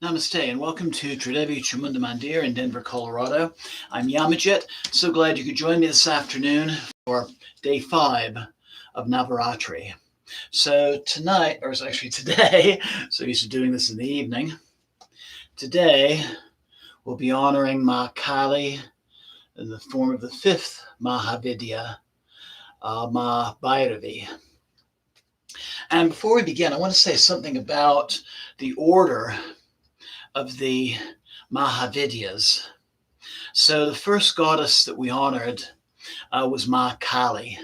Namaste and welcome to Tridevi Chamunda Mandir in Denver, Colorado. I'm Yamajit. So glad you could join me this afternoon for day 5 of Navaratri. So tonight, or it's actually today, so used to doing this in the evening, today we'll be honoring Ma Kali in the form of the 5th Mahavidya, Ma Bhairavi. And before we begin, I want to say something about the order of the Mahavidyas. So the first goddess that we honored was Ma Kali.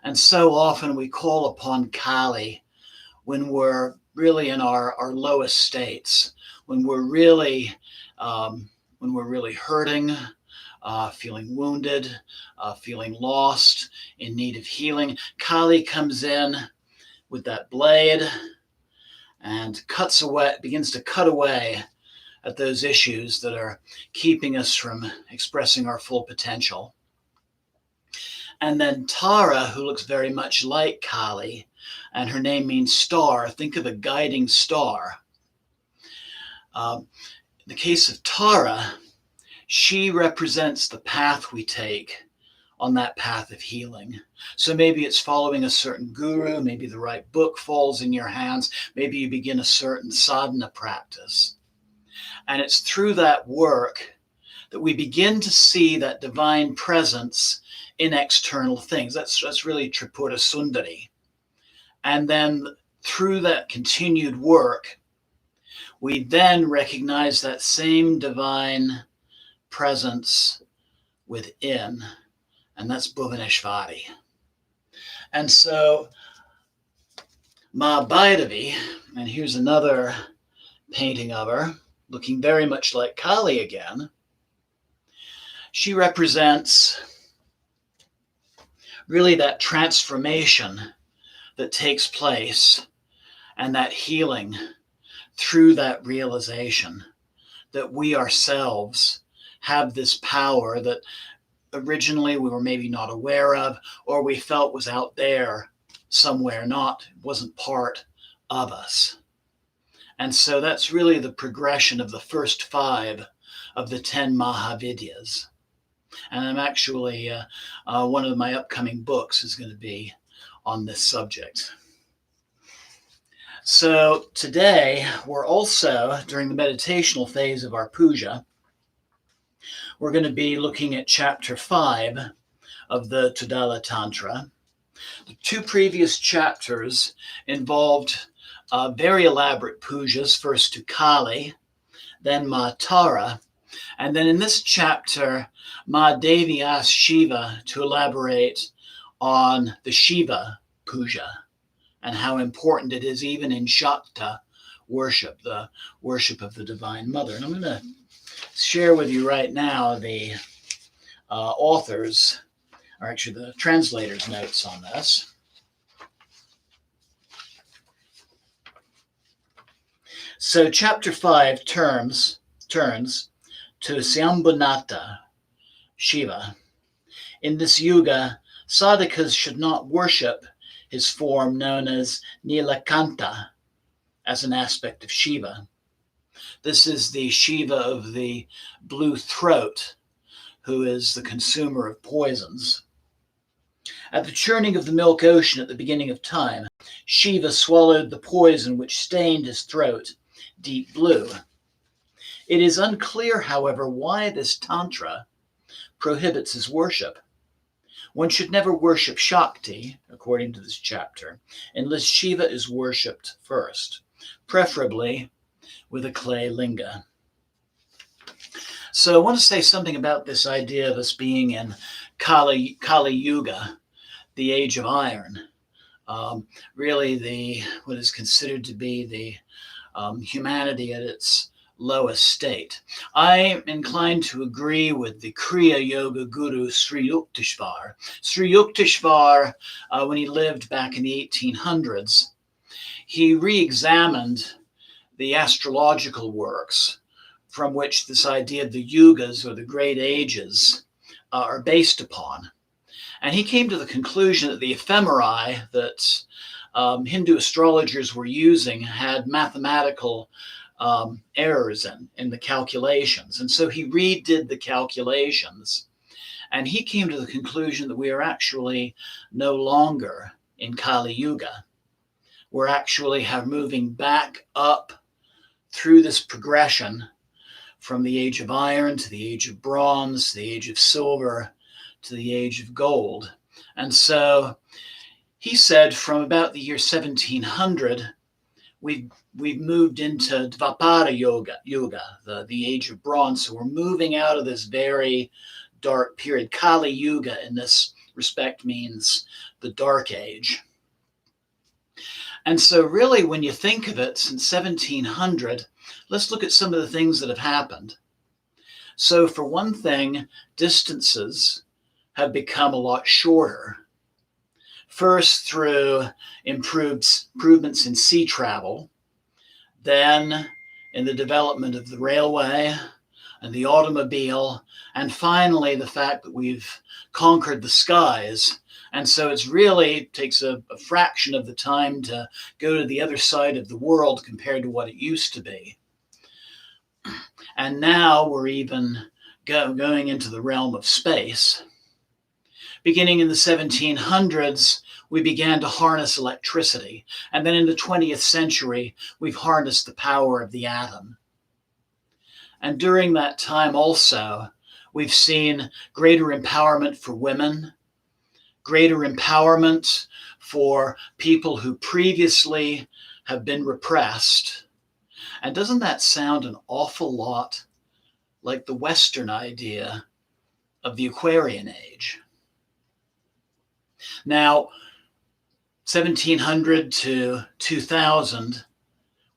And so often we call upon Kali when we're really in our lowest states, when we're really hurting, feeling wounded, feeling lost, in need of healing. Kali comes in with that blade and begins to cut away at those issues that are keeping us from expressing our full potential. And then Tara, who looks very much like Kali, and her name means star. Think of a guiding star. In the case of Tara, she represents the path we take on that path of healing. So maybe it's following a certain guru, maybe the right book falls in your hands, maybe you begin a certain sadhana practice. And it's through that work that we begin to see that divine presence in external things. That's really Tripura Sundari. And then through that continued work, we then recognize that same divine presence within, and that's Bhuvaneshwari. And so Ma Bhairavi, and here's another painting of her, looking very much like Kali again. She represents really that transformation that takes place and that healing through that realization that we ourselves have this power that originally we were maybe not aware of, or we felt was out there somewhere, wasn't part of us. And so that's really the progression of the first 5 of the 10 Mahavidyas. And I'm actually, one of my upcoming books is going to be on this subject. So today, we're also, during the meditational phase of our puja, we're going to be looking at chapter 5 of the Todala Tantra. The 2 previous chapters involved very elaborate pujas, first to Kali, then Ma Tara, and then in this chapter, Ma Devi asked Shiva to elaborate on the Shiva puja and how important it is even in Shakta worship, the worship of the Divine Mother. And I'm going to share with you right now the authors, or actually the translator's notes on this. So chapter 5 turns to Syambhunatha, Shiva. In this yuga, sadhakas should not worship his form known as Nilakanta as an aspect of Shiva. This is the Shiva of the blue throat, who is the consumer of poisons. At the churning of the milk ocean at the beginning of time, Shiva swallowed the poison which stained his throat deep blue. It is unclear, however, why this Tantra prohibits his worship. One should never worship Shakti, according to this chapter, unless Shiva is worshipped first, preferably with a clay linga. So I want to say something about this idea of us being in Kali Yuga, the age of iron. Really what is considered to be the humanity at its lowest state. I am inclined to agree with the Kriya Yoga guru Sri Yukteswar. Sri Yukteswar, when he lived back in the 1800s, he re-examined the astrological works from which this idea of the yugas, or the great ages, are based upon. And he came to the conclusion that the ephemerae that Hindu astrologers were using had mathematical errors in the calculations. And so he redid the calculations, and he came to the conclusion that we are actually no longer in Kali Yuga. We're actually moving back up through this progression from the age of iron to the age of bronze, to the age of silver, to the age of gold. And so he said from about the year 1700, we've moved into Dvapara Yuga, the age of bronze. So we're moving out of this very dark period. Kali Yuga in this respect means the dark age. And so really, when you think of it, since 1700, let's look at some of the things that have happened. So for one thing, distances have become a lot shorter. First through improvements in sea travel, then in the development of the railway and the automobile, and finally the fact that we've conquered the skies. And so it's really takes a fraction of the time to go to the other side of the world compared to what it used to be. And now we're even going into the realm of space. Beginning in the 1700s, we began to harness electricity. And then in the 20th century, we've harnessed the power of the atom. And during that time also, we've seen greater empowerment for women, greater empowerment for people who previously have been repressed. And doesn't that sound an awful lot like the Western idea of the Aquarian age? Now, 1700 to 2000,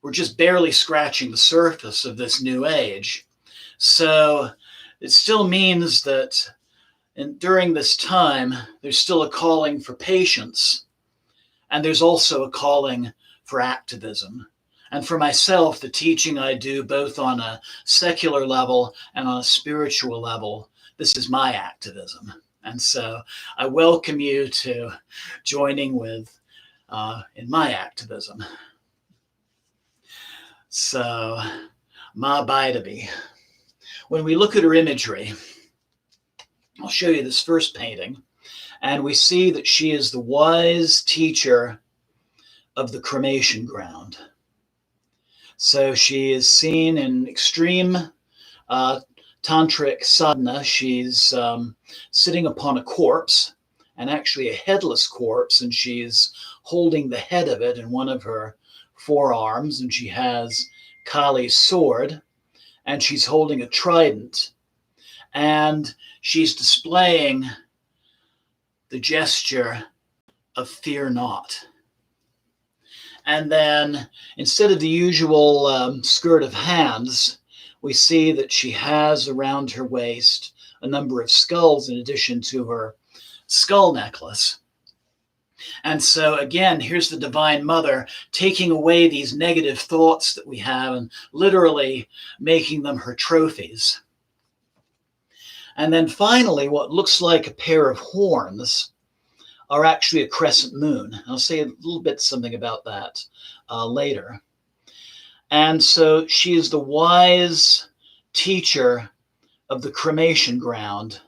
we're just barely scratching the surface of this new age. So it still means that during this time, there's still a calling for patience, and there's also a calling for activism. And for myself, the teaching I do both on a secular level and on a spiritual level, this is my activism. And so I welcome you to joining with in my activism. So, Ma Bhairavi. When we look at her imagery, I'll show you this first painting, and we see that she is the wise teacher of the cremation ground. So she is seen in extreme tantric sadhana. She's sitting upon a corpse, and actually a headless corpse, and she's holding the head of it in one of her forearms, and she has Kali's sword, and she's holding a trident, and she's displaying the gesture of fear not. And then instead of the usual skirt of hands, we see that she has around her waist a number of skulls in addition to her skull necklace. And so again, here's the Divine Mother taking away these negative thoughts that we have and literally making them her trophies. And then finally, what looks like a pair of horns are actually a crescent moon. I'll say a little bit something about that later. And so she is the wise teacher of the cremation ground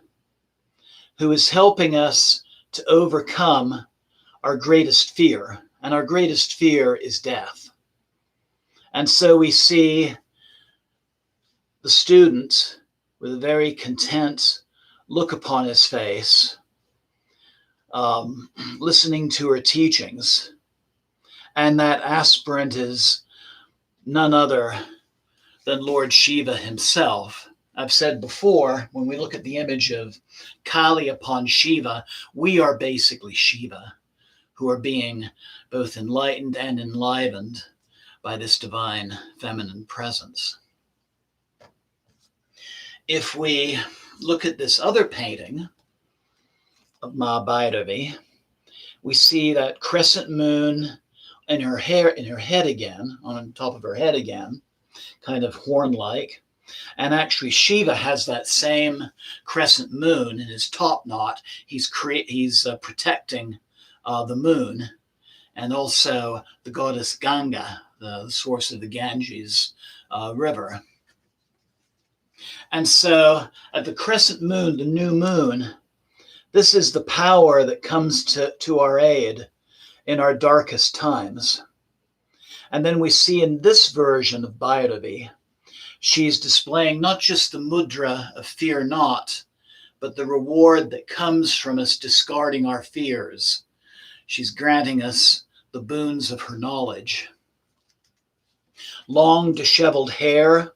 who is helping us to overcome our greatest fear. And our greatest fear is death. And so we see the student with a very content look upon his face, listening to her teachings. And that aspirant is none other than Lord Shiva himself. I've said before, when we look at the image of Kali upon Shiva, we are basically Shiva, who are being both enlightened and enlivened by this divine feminine presence. If we look at this other painting of Ma Bhairavi, we see that crescent moon in her head again, on top of her head again, kind of horn-like. And actually Shiva has that same crescent moon in his top knot. He's protecting the moon, and also the goddess Ganga, the source of the Ganges, river. And so at the crescent moon, the new moon, this is the power that comes to our aid in our darkest times. And then we see in this version of Bhairavi, she's displaying not just the mudra of fear not, but the reward that comes from us discarding our fears. She's granting us the boons of her knowledge. Long disheveled hair.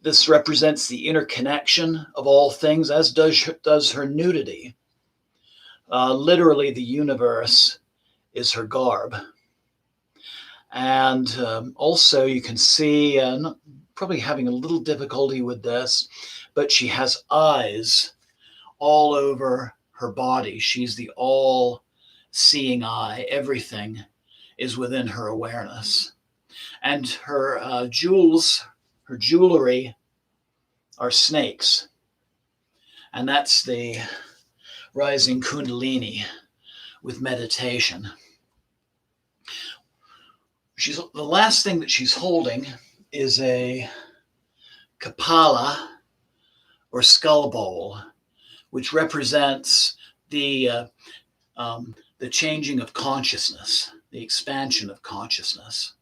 This represents the interconnection of all things, as does her nudity. Literally, the universe is her garb. And also you can see, probably having a little difficulty with this, but she has eyes all over her body. She's the all-seeing eye. Everything is within her awareness. And her jewels, her jewelry, are snakes. And that's the rising Kundalini with meditation. The last thing that she's holding is a kapala, or skull bowl, which represents the changing of consciousness, the expansion of consciousness.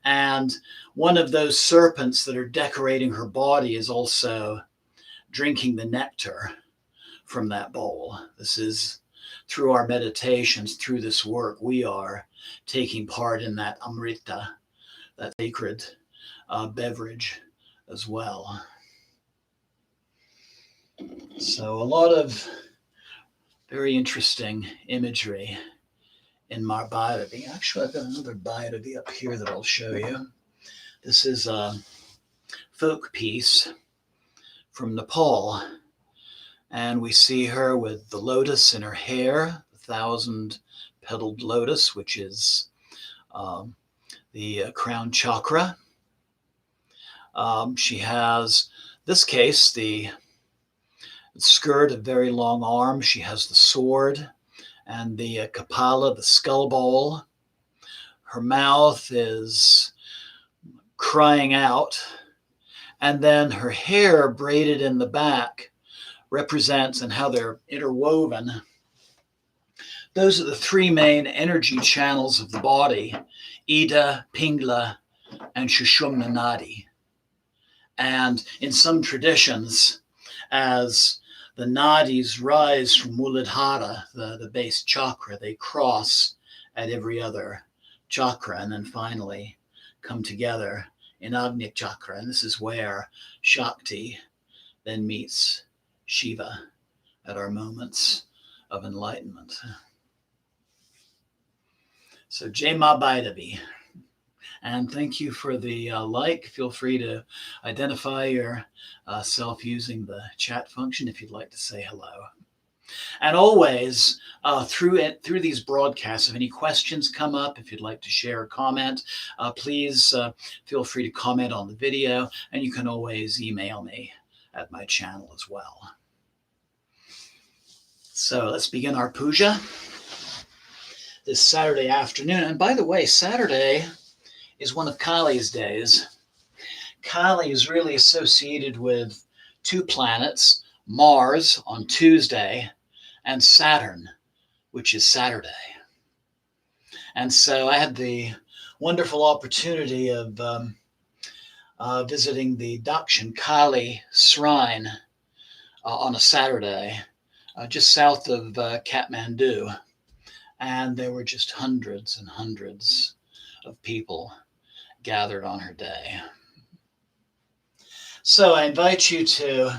And one of those serpents that are decorating her body is also drinking the nectar from that bowl. This is through our meditations, through this work, we are taking part in that amrita, that sacred beverage as well. So a lot of very interesting imagery in Bhairavi. Actually, I've got another Bhairavi up here that I'll show you. This is a folk piece from Nepal. And we see her with the lotus in her hair, the 1,000-petaled lotus, which is the crown chakra. She has, this case, the skirt, a very long arm. She has the sword and the kapala, the skull bowl. Her mouth is crying out. And then her hair braided in the back represents, and how they're interwoven. Those are the three main energy channels of the body: Ida, Pingla, and Shushumna Nadi. And in some traditions, as the nadis rise from Muladhara, the base chakra, they cross at every other chakra and then finally come together in Agni chakra. And this is where Shakti then meets Shiva at our moments of enlightenment. So Jai Ma Bhairavi. And thank you for the like. Feel free to identify yourself using the chat function if you'd like to say hello. And always, through these broadcasts, if any questions come up, if you'd like to share or comment, please feel free to comment on the video, and you can always email me at my channel as well. So let's begin our puja this Saturday afternoon. And by the way, Saturday is one of Kali's days. Kali is really associated with two planets, Mars on Tuesday and Saturn, which is Saturday. And so I had the wonderful opportunity of visiting the Dakshin Kali shrine on a Saturday, just south of Kathmandu. And there were just hundreds and hundreds of people gathered on her day. So I invite you to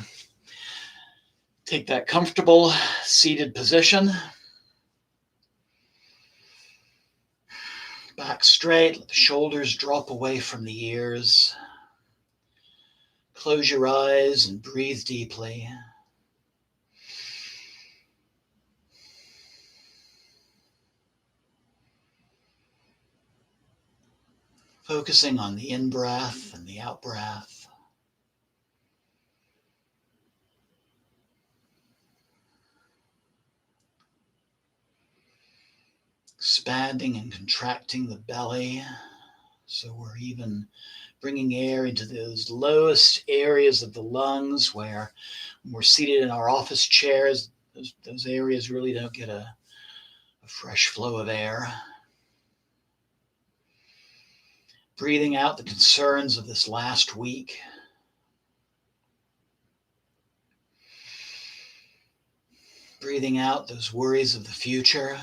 take that comfortable seated position. Back straight, let the shoulders drop away from the ears. Close your eyes and breathe deeply. Focusing on the in-breath and the out-breath. Expanding and contracting the belly, So we're even bringing air into those lowest areas of the lungs where when we're seated in our office chairs, those areas really don't get a fresh flow of air. Breathing out the concerns of this last week. Breathing out those worries of the future.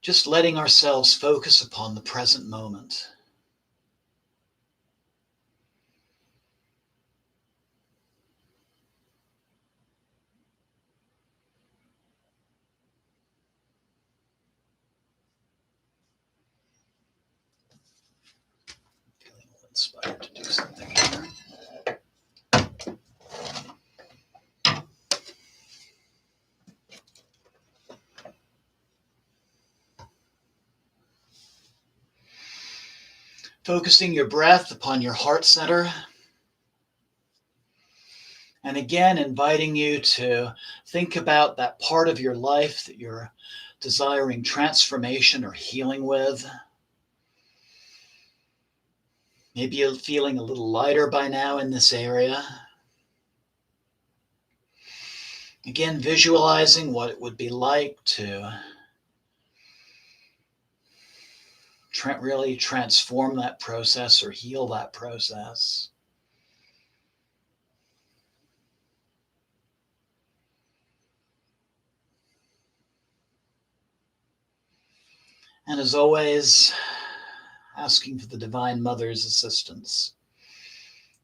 Just letting ourselves focus upon the present moment. Feeling a little inspired to do something here. Focusing your breath upon your heart center. And again, inviting you to think about that part of your life that you're desiring transformation or healing with. Maybe you're feeling a little lighter by now in this area. Again, visualizing what it would be like to really transform that process or heal that process. And as always, asking for the Divine Mother's assistance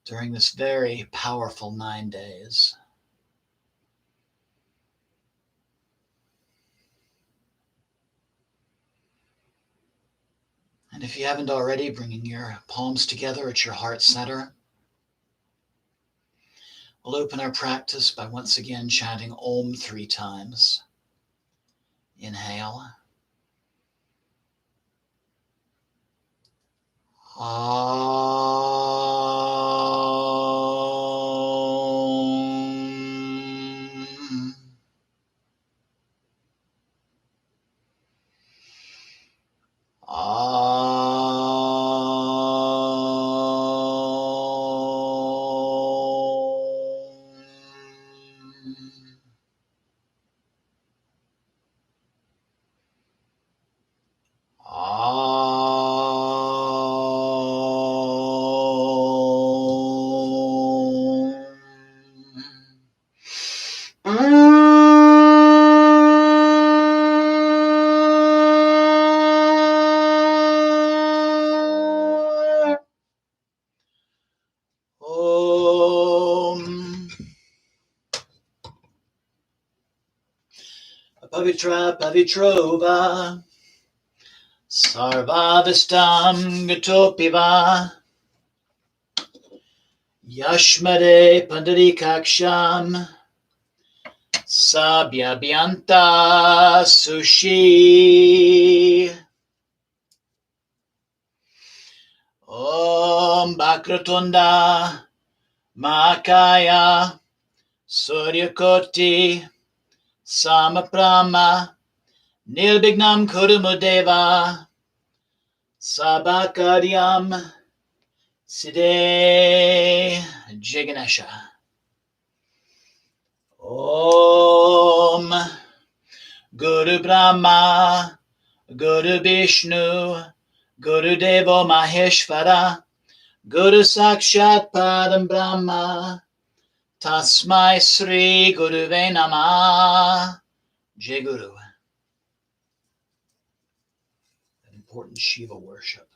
during this very powerful 9 days. And if you haven't already, bringing your palms together at your heart center. We'll open our practice by once again chanting Om 3 times. Inhale. Om. Pavitra Pavitrova Sarvavastam Gatopiva Yashmade Pandarikaksham Sabhyabhyanta Sushi Om Bakratunda Makaya Suryakoti Samaprama Nirvignam Kurumudeva Sabakaryam Siddhe Jaganesha. Om Guru Brahma Guru Vishnu Guru Devo Maheshvara Guru Sakshat Padam Brahma Tasmai Sri Guruve Namah. Jai Guru. An important Shiva worship.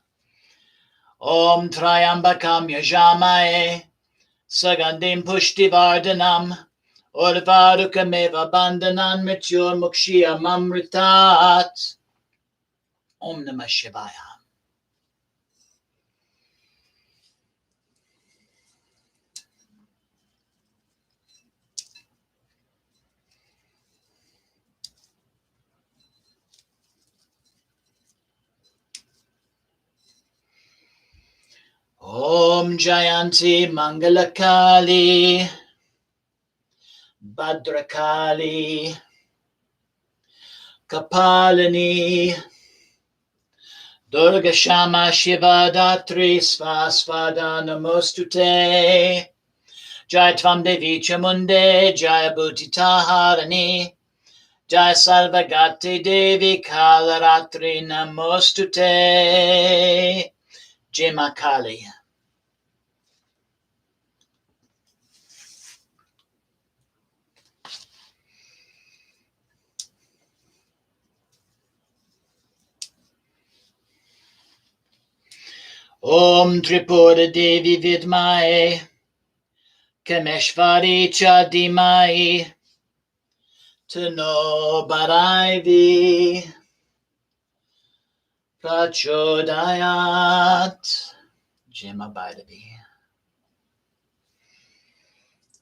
Om Trayambakam Yajamae Sagandim Pushtivardhanam Urvarukameva Bandhanan Mrityur Mukshya Mamritat. Om Namah Shivaya. Om Jayanti Mangalakali Bhadrakali Kapalini Durga Shama Shiva Datri Svasvada Namostute. Jai Tvam Devi Chamunde, Jai Bhutita Harani, Jai Sarvagati Devi Kalaratri Namostute. Jai Ma Kali. Om Tripura Devi Vidmae, Kameshvari Cha Dhimai, Tano Bhairavi Prachodayat. Jai Ma Bhairavi.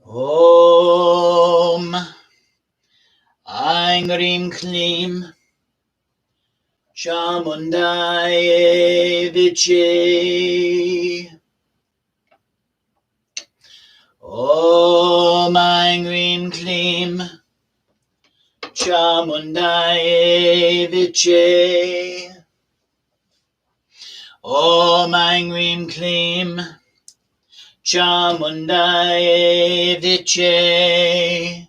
Om Aing Rim Klim Chamundaye Vichye. Om Aing Rim Klim Chamundaye Vichye. Om Aing Rim Klim Chamundaye Vichye.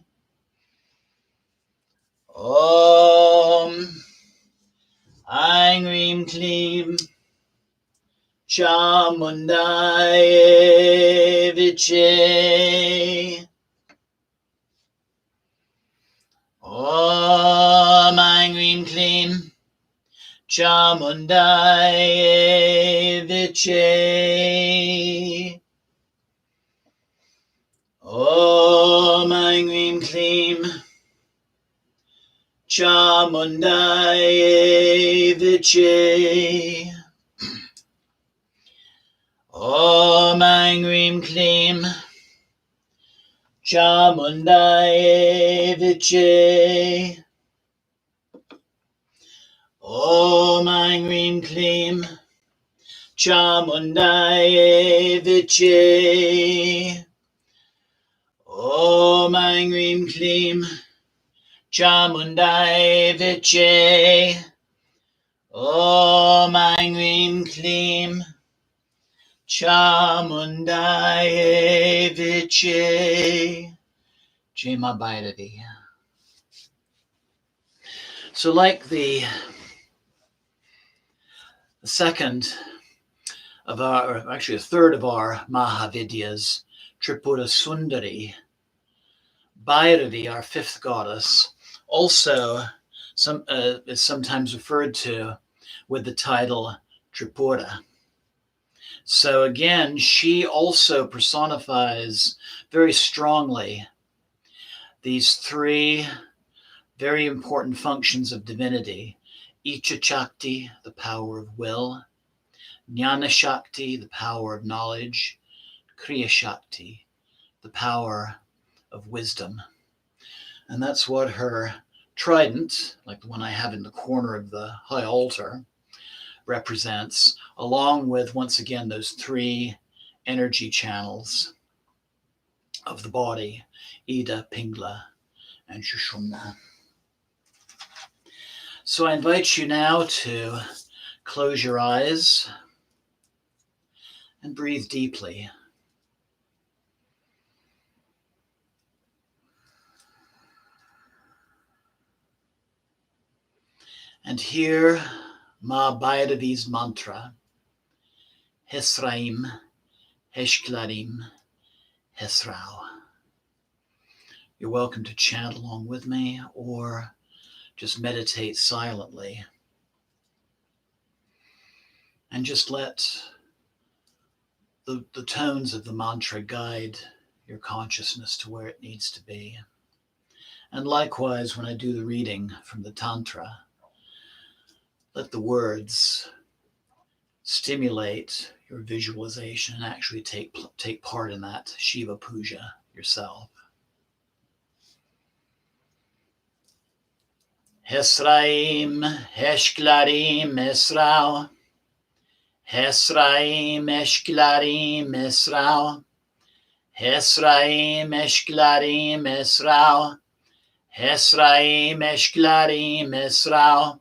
Om Aing Rim Klim Chamundaye Vichye. Om Aing Rim Klim Chamundaye Vichye. Om Aing Rim Klim Chamundaye Vichye. Om Aing Rim Klim Chamundaye Vichye. Om Aing Rim Klim Chamundaye Vichye. Om Aing Rim Klim Chamundaye Vichye. Om Aing Rim Klim Chamundaye Vichye. Jai Ma Bhairavi. So like the second of our, or actually a third of our Mahavidyas, Tripura Sundari, Bhairavi, our fifth goddess, also is sometimes referred to with the title Tripura. So again, she also personifies very strongly these three very important functions of divinity: Icha Shakti, the power of will; Jnana Shakti, the power of knowledge; Kriya Shakti, the power of wisdom. And that's what her trident, like the one I have in the corner of the high altar, represents, along with, once again, those three energy channels of the body: Ida, Pingla, and Shushumna. So I invite you now to close your eyes and breathe deeply. And hear Ma Bhairavi's mantra: Hesraim, Heshklarim, Hesrao. You're welcome to chant along with me or just meditate silently. And just let the tones of the mantra guide your consciousness to where it needs to be. And likewise, when I do the reading from the Tantra, let the words stimulate your visualization and actually take part in that Shiva Puja yourself. Hesraim, Heshklarim, Esrao. Hesraim, Heshklarim, Esrao. Hesraim, Heshklarim, Esrao. Hesraim, Heshklarim, Esrao.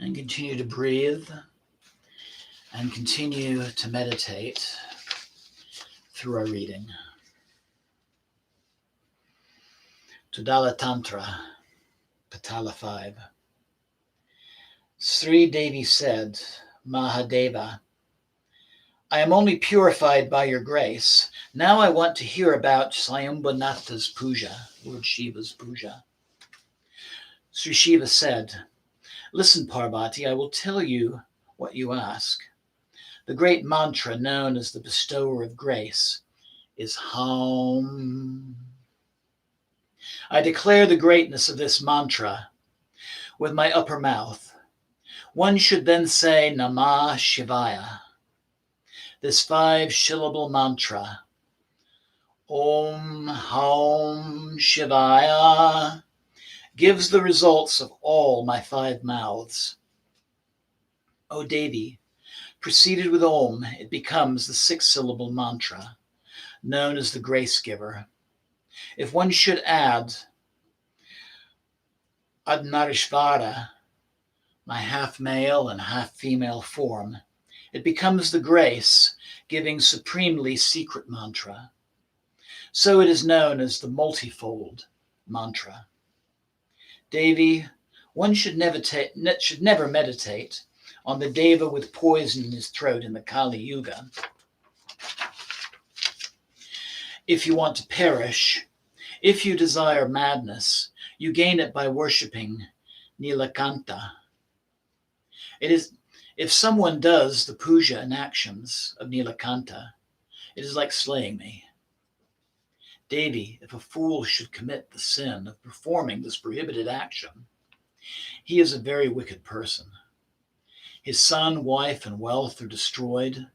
And continue to breathe and continue to meditate through our reading. Todala Tantra, Patala 5. Sri Devi said, Mahadeva, I am only purified by your grace. Now I want to hear about Swayambhunatha's puja, Lord Shiva's puja. Sri Shiva said, Listen, Parvati, I will tell you what you ask. The great mantra known as the bestower of grace is Hum. I declare the greatness of this mantra with my upper mouth. One should then say Namah Shivaya. This 5-syllable mantra, Om Hum Shivaya, gives the results of all my 5 mouths. O Devi, preceded with Om, it becomes the 6-syllable mantra, known as the grace giver. If one should add Adnarishvara, my half male and half female form, it becomes the grace giving supremely secret mantra. So it is known as the multifold mantra. Devi, one should never meditate on the Deva with poison in his throat in the Kali Yuga. If you want to perish, if you desire madness, you gain it by worshipping Nilakanta. It is, if someone does the puja and actions of Nilakanta, it is like slaying me. Devi, if a fool should commit the sin of performing this prohibited action, he is a very wicked person. His son, wife, and wealth are destroyed.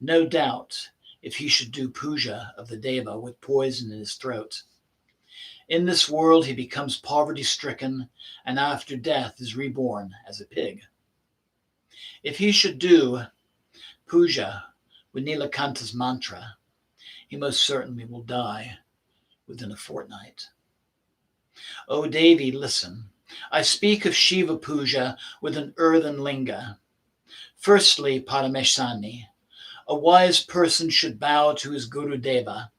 No doubt, if he should do puja of the Deva with poison in his throat. In this world, he becomes poverty-stricken, and after death is reborn as a pig. If he should do puja with Nilakanta's mantra, he most certainly will die within a fortnight. O Devi, listen. I speak of Shiva puja with an earthen linga. Firstly, Parameshani, a wise person should bow to his Guru Deva.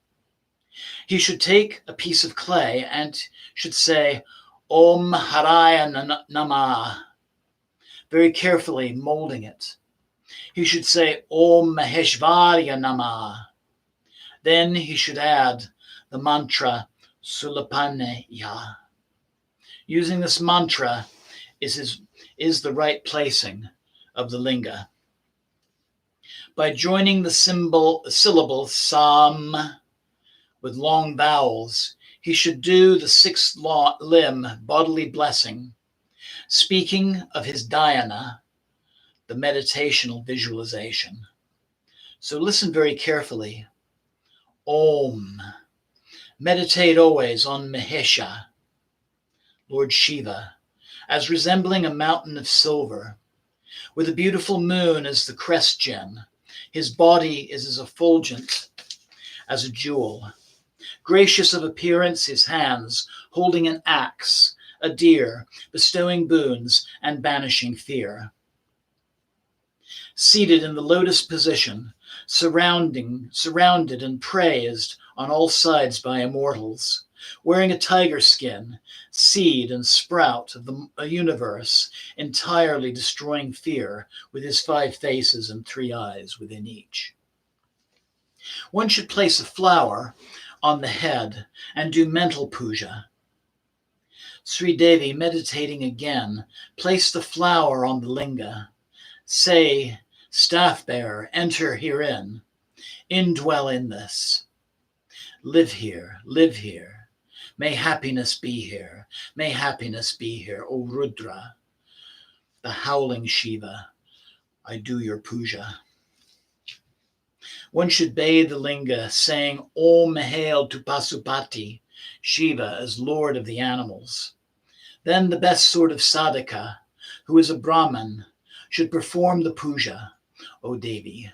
He should take a piece of clay and should say, Om Haraya Namah, very carefully molding it. He should say, Om Maheshvarya Namah. Then he should add the mantra Sulapaneya. Using this mantra is the right placing of the linga. By joining the syllable Sam with long vowels, he should do the 6th limb bodily blessing, speaking of his dhyana, the meditational visualization. So listen very carefully. Om. Meditate always on Mahesha, Lord Shiva, as resembling a mountain of silver, with a beautiful moon as the crest gem. His body is as effulgent as a jewel. Gracious of appearance, his hands holding an axe, a deer, bestowing boons and banishing fear. Seated in the lotus position, surrounded and praised on all sides by immortals, wearing a tiger skin, seed and sprout of a universe, entirely destroying fear with his 5 faces and 3 eyes within each. One should place a flower on the head and do mental puja. Sri Devi, meditating again, place the flower on the linga. Say, staff bearer, enter herein. Indwell in this. Live here, live here. May happiness be here. May happiness be here. O Rudra, the howling Shiva, I do your puja. One should bathe the linga, saying, Om Hail to Pasupati, Shiva as Lord of the animals. Then the best sort of sadhaka, who is a Brahman, should perform the puja, O Devi.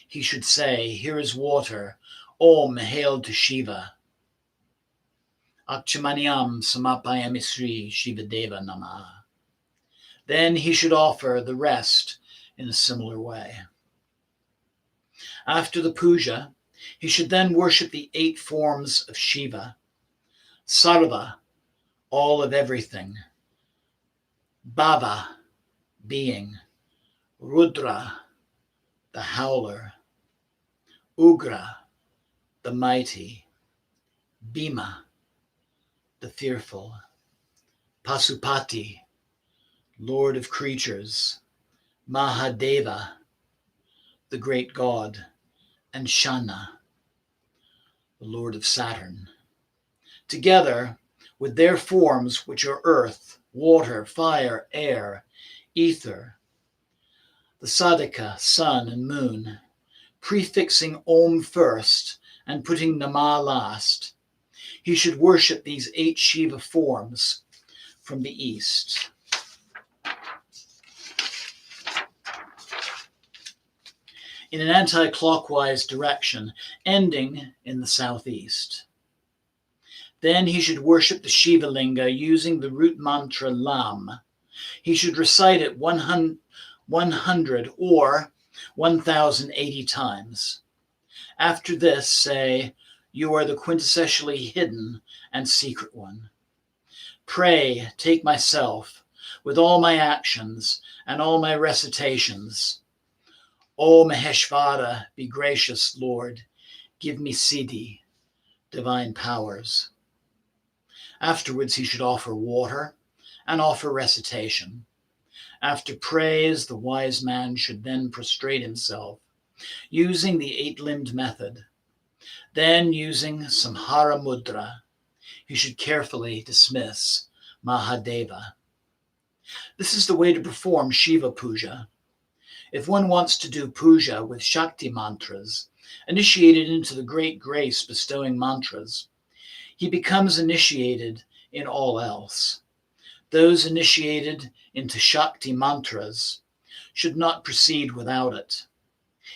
He should say, here is water, Om Hail to Shiva. Akchamaniyam Samapayami Sri Shiva Deva Namah. Then he should offer the rest in a similar way. After the puja, he should then worship the 8 forms of Shiva: Sarva, all of everything; Bhava, being; Rudra, the howler; Ugra, the mighty; Bhima, the fearful; Pasupati, lord of creatures; Mahadeva, the great god; and Shana, the lord of Saturn. Together with their forms, which are earth, water, fire, air, ether, the sadhaka, sun and moon, prefixing Om first and putting Nama last, he should worship these 8 Shiva forms from the east. In an anti-clockwise direction, ending in the southeast. Then he should worship the Shiva Linga using the root mantra Lam. He should recite it 100 or 1080 times. After this, say, "You are the quintessentially hidden and secret one. Pray, take myself, with all my actions and all my recitations. O Maheshvara, be gracious, Lord, give me Siddhi, divine powers." Afterwards, he should offer water and offer recitation. After praise, the wise man should then prostrate himself, using the 8-limbed method. Then, using Samhara Mudra, he should carefully dismiss Mahadeva. This is the way to perform Shiva Puja. If one wants to do puja with Shakti mantras, initiated into the great grace bestowing mantras, he becomes initiated in all else. Those initiated into Shakti mantras should not proceed without it.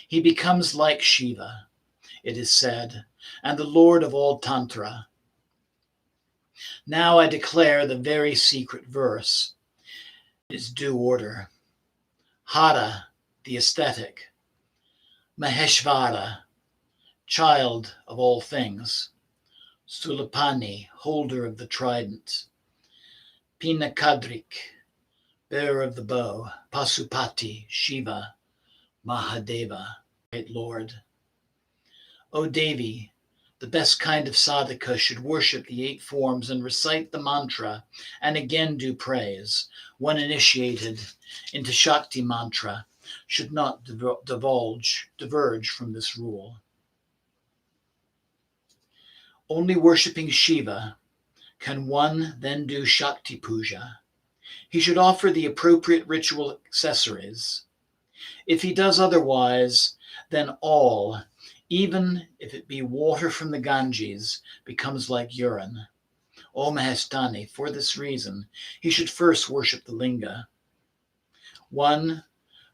He becomes like Shiva, it is said, and the Lord of all Tantra. Now I declare the very secret verse in its due order. Hara, the aesthetic; Maheshvara, child of all things; Sulapani, holder of the trident; Pinakadrik, bearer of the bow; Pasupati, Shiva; Mahadeva, great Lord. O Devi, the best kind of sadhaka should worship the 8 forms and recite the mantra and again do praise. One initiated into Shakti mantra should not diverge from this rule. Only worshipping Shiva can one then do Shakti Puja. He should offer the appropriate ritual accessories. If he does otherwise, then all, even if it be water from the Ganges, becomes like urine. O Mahestani, for this reason, he should first worship the Linga. 1.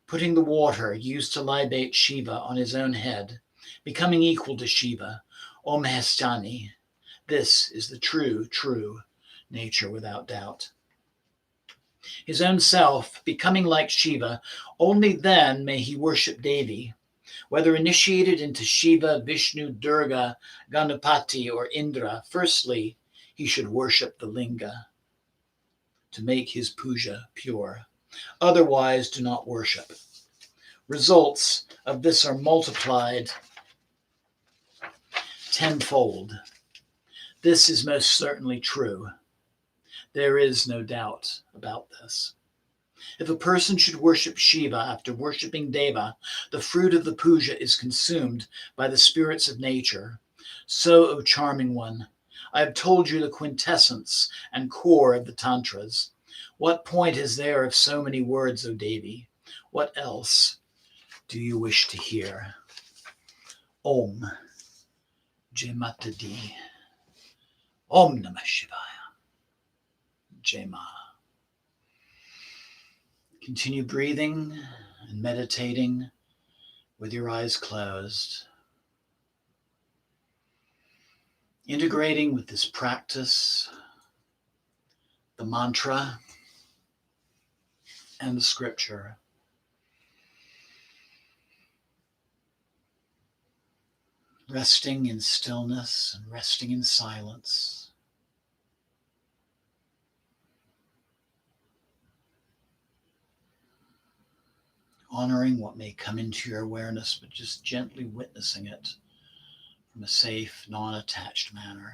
Putting the water used to libate Shiva on his own head, becoming equal to Shiva. O Mahestani, this is the true nature without doubt. His own self, becoming like Shiva, only then may he worship Devi. Whether initiated into Shiva, Vishnu, Durga, Ganapati, or Indra, firstly, he should worship the Linga to make his puja pure. Otherwise, do not worship. Results of this are multiplied tenfold. This is most certainly true. There is no doubt about this. If a person should worship Shiva after worshipping Deva, the fruit of the puja is consumed by the spirits of nature. So, O charming one, I have told you the quintessence and core of the Tantras. What point is there of so many words, O Devi? What else do you wish to hear? Om Jai Mata Di. Om Namah Shivaya. Jai Ma. Continue breathing and meditating with your eyes closed. Integrating with this practice the mantra and the scripture. Resting in stillness and resting in silence. Honoring what may come into your awareness, but just gently witnessing it from a safe, non-attached manner.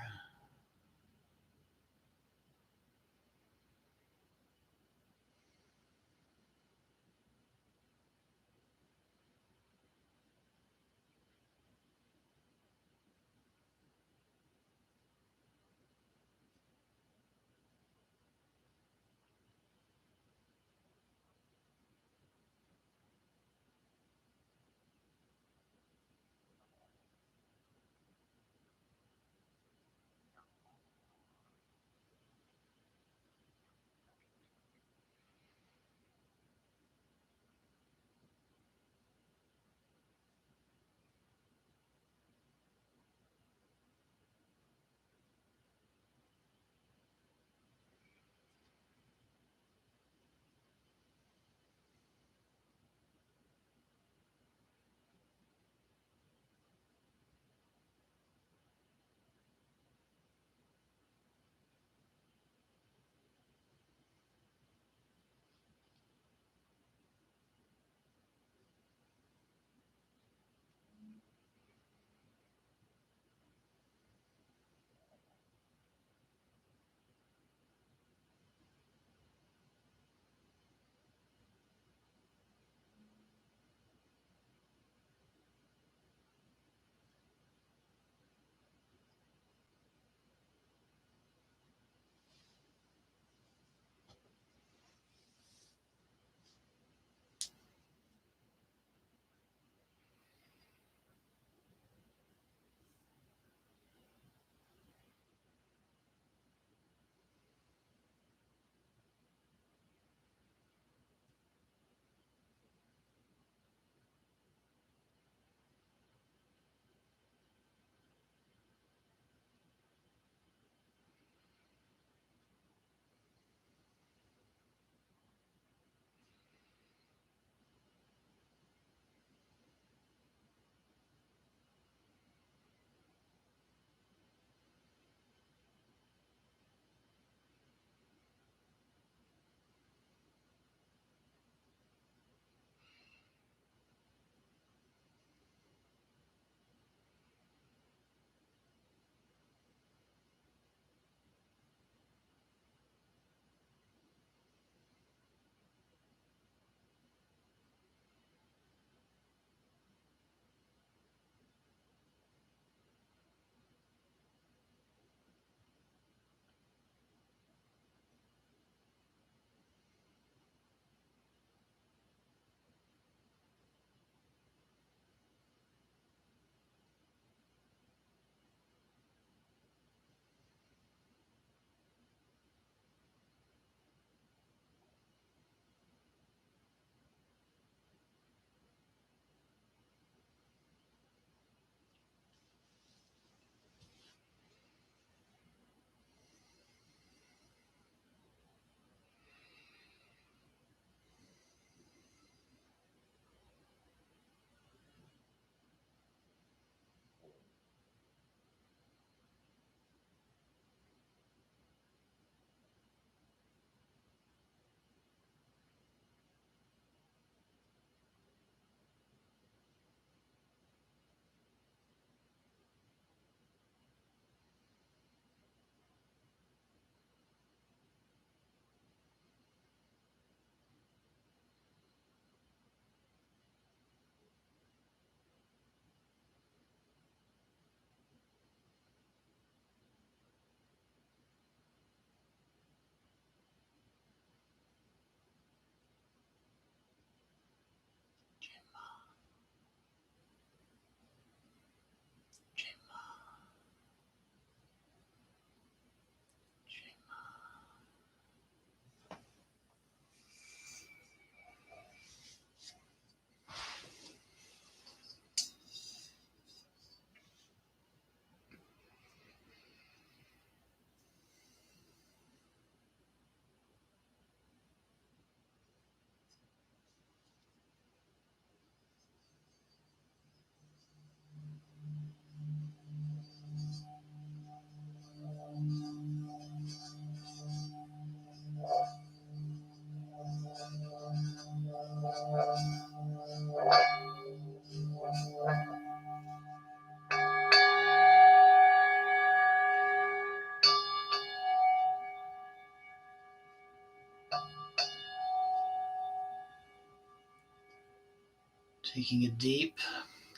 Taking a deep,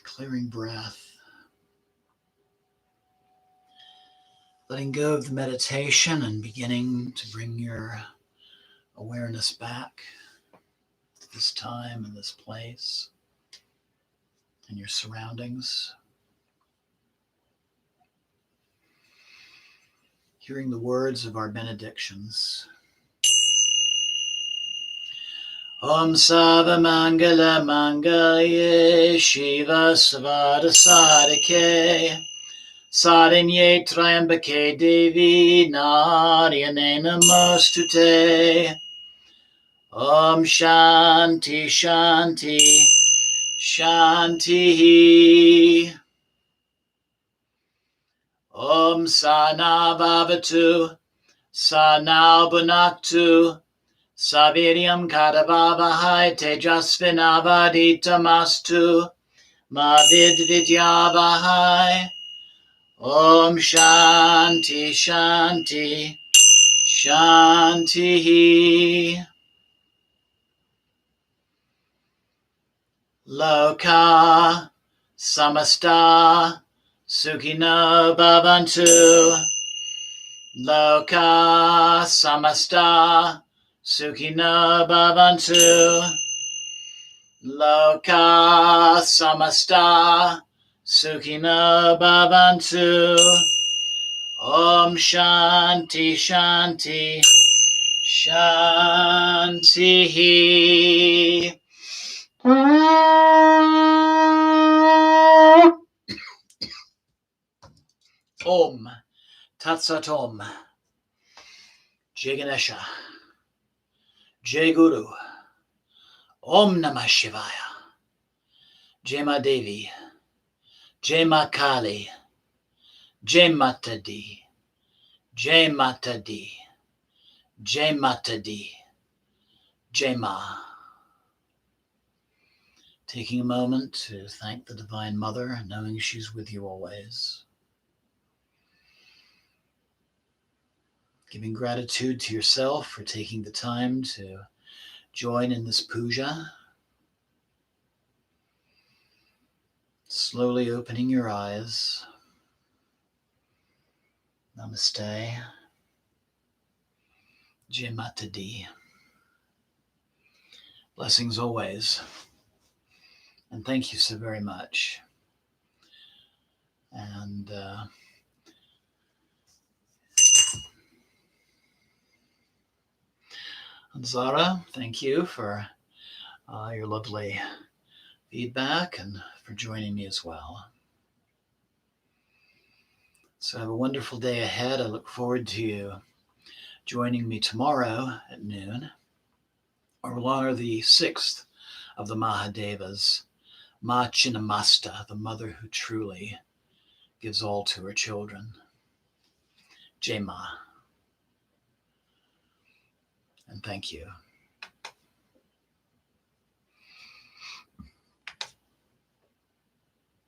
clearing breath. Letting go of the meditation and beginning to bring your awareness back to this time and this place and your surroundings. Hearing the words of our benedictions. Om Sava Mangala Mangalye Shiva Savada Sadike Saranye Triambake Devi Naryane Namostute. Om Shanti Shanti Shanti. Om Sana Bhavatu Sana Bunaktu Saviryam Kadavavahai Tejasvinavaditamastu Ma Vidvidyavahai. Om Shanti Shanti Shanti. Loka Samasta Sukhino Bhavantu. Loka Samasta Sukhino Bhavantu. Loka Samasta Sukhino Bhavantu. Om Shanti Shanti Shanti. Om Tat Om. Jai Ganesha. Jai Guru. Om Namah Shivaya. Jai Ma Devi. Jai Ma Kali. Jai Mata Di. Jai Mata Di. Jai Mata Di. Jai Ma. Taking a moment to thank the Divine Mother, knowing she's with you always. Giving gratitude to yourself for taking the time to join in this puja. Slowly opening your eyes. Namaste. Jai Mata Di. Blessings always. And thank you so very much. And Zara, thank you for your lovely feedback and for joining me as well. So have a wonderful day ahead. I look forward to you joining me tomorrow at noon, where we'll honor the 6th of the Mahadevas, Ma Chinnamasta, the mother who truly gives all to her children. Jai Ma. And thank you.